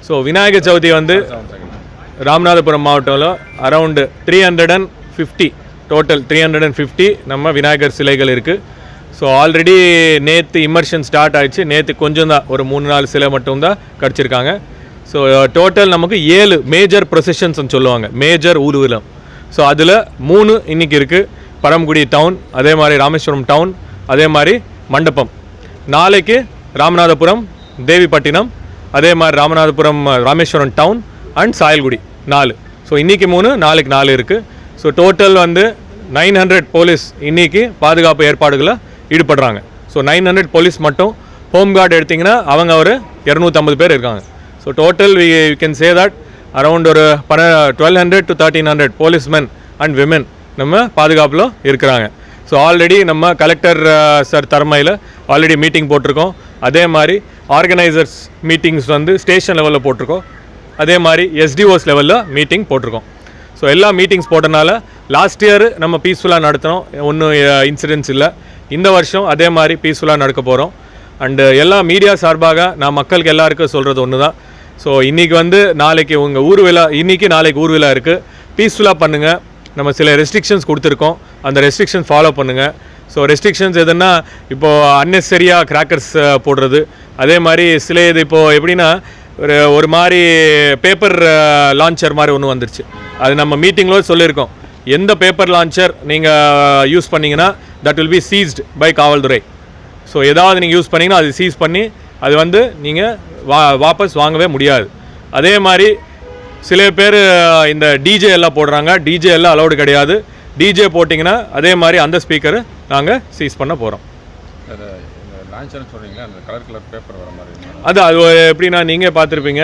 So Vinayagar Chaturthi வந்து ராமநாதபுரம் மாவட்டத்தில் around 350 total 350 நம்ம விநாயகர் சிலைகள் இருக்குது. ஸோ ஆல்ரெடி நேற்று இம்மர்ஷன் ஸ்டார்ட் ஆகிடுச்சு. நேற்று கொஞ்சம் தான் ஒரு 3-4 சிலை மட்டும்தான் கிடச்சிருக்காங்க. ஸோ டோட்டல் நமக்கு 7 மேஜர் ப்ரொசஷன்ஸ்னு சொல்லுவாங்க, மேஜர் ஊர்வலம். ஸோ அதில் 3 இன்றைக்கி இருக்குது. பரமக்குடி டவுன், அதே மாதிரி ராமேஸ்வரம் டவுன், அதே மாதிரி மண்டபம். நாளைக்கு ராமநாதபுரம், தேவிப்பட்டினம், அதே மாதிரி Ramanathapuram, Rameswaram town and Sayalgudi 4. So இன்றைக்கி 3, நாளைக்கு 4 இருக்குது. ஸோ டோட்டல் வந்து 900 போலீஸ் இன்றைக்கி பாதுகாப்பு ஏற்பாடுகளை ஈடுபடுறாங்க. ஸோ 900 போலீஸ் மட்டும். ஹோம் கார்டு எடுத்திங்கன்னா அவங்க ஒரு 250 பேர் இருக்காங்க. So total we can say that around ஒரு 1200 to 1300 போலீஸ்மென் அண்ட் விமென் நம்ம பாதுகாப்பில் இருக்கிறாங்க. ஸோ ஆல்ரெடி நம்ம கலெக்டர் சார் தலைமையில் ஆல்ரெடி மீட்டிங் போட்டிருக்கோம். அதே மாதிரி ஆர்கனைசர்ஸ் மீட்டிங்ஸ் வந்து ஸ்டேஷன் லெவலில் போட்டிருக்கோம். அதே மாதிரி எஸ்டிஓஸ் லெவலில் மீட்டிங் போட்டிருக்கோம். ஸோ எல்லா மீட்டிங்ஸ் போட்டனால லாஸ்ட் இயர் நம்ம பீஸ்ஃபுல்லாக நடத்தினோம், ஒன்றும் இன்சிடென்ட்ஸ் இல்லை. இந்த வருஷம் அதே மாதிரி பீஸ்ஃபுல்லாக நடக்க போகிறோம். அண்டு எல்லா மீடியா சார்பாக நான் மக்களுக்கு எல்லாருக்கும் சொல்கிறது ஒன்று தான். ஸோ இன்றைக்கி வந்து நாளைக்கு உங்கள் ஊர் விழா, இன்றைக்கி நாளைக்கு ஊர் விழா இருக்குது. பீஸ்ஃபுல்லாக பண்ணுங்கள். நம்ம சில ரெஸ்ட்ரிக்ஷன்ஸ் கொடுத்துருக்கோம், அந்த ரெஸ்ட்ரிக்ஷன்ஸ் ஃபாலோ பண்ணுங்கள். ஸோ ரெஸ்ட்ரிக்ஷன்ஸ் எதுன்னா இப்போது அன்னெசரியாக கிராக்கர்ஸ் போடுறது, அதே மாதிரி சில இது இப்போது எப்படின்னா ஒரு மாதிரி பேப்பர் லான்ச்சர் மாதிரி ஒன்று வந்துருச்சு. அது நம்ம மீட்டிங்கில் சொல்லியிருக்கோம், எந்த பேப்பர் லான்ச்சர் நீங்கள் யூஸ் பண்ணிங்கன்னா that will be seized by காவல்துறை. ஸோ ஏதாவது நீங்கள் யூஸ் பண்ணிங்கன்னா அது சீஸ் பண்ணி அது வந்து நீங்கள் வாபஸ் வாங்கவே முடியாது. அதே மாதிரி சில பேர் இந்த டிஜே எல்லாம் போடுறாங்க, டிஜே எல்லாம் அலௌடு கிடையாது. டிஜே போட்டிங்கன்னா அதே மாதிரி அந்த ஸ்பீக்கரை நாங்கள் சீஸ் பண்ண போகிறோம். அது எப்படின்னா நீங்கள் பார்த்துருப்பீங்க,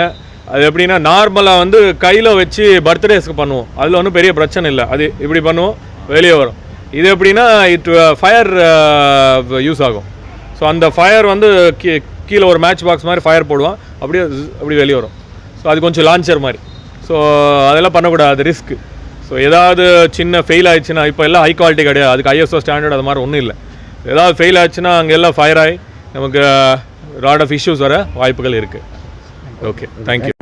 அது எப்படின்னா நார்மலாக வந்து கையில் வச்சு பர்த்டேஸ்க்கு பண்ணுவோம், அதில் ஒன்றும் பெரிய பிரச்சனை இல்லை. அது இப்படி பண்ணுவோம், வெளியே வரும். இது எப்படின்னா ஃபயர் யூஸ் ஆகும். ஸோ அந்த ஃபயர் வந்து கீழே ஒரு மேட்ச் பாக்ஸ் மாதிரி ஃபயர் போடுவோம், அப்படி வெளியே வரும். ஸோ அது கொஞ்சம் லான்ச்சர் மாதிரி. ஸோ அதெல்லாம் பண்ணக்கூடாது, ரிஸ்க்கு. ஸோ ஏதாவது சின்ன ஃபெயில் ஆயிடுச்சுன்னா, இப்போ எல்லாம் ஹை குவாலிட்டி கிடையாது, அதுக்கு ஐஎஸ்ஓ ஸ்டாண்டர்ட் அது மாதிரி ஒன்றும் இல்லை. ஏதாவது ஃபெயில் ஆச்சுன்னா அங்கே எல்லாம் ஃபயர் ஆகி நமக்கு லாட் ஆஃப் இஷ்யூஸ் வர வாய்ப்புகள் இருக்குது. Okay, thank you.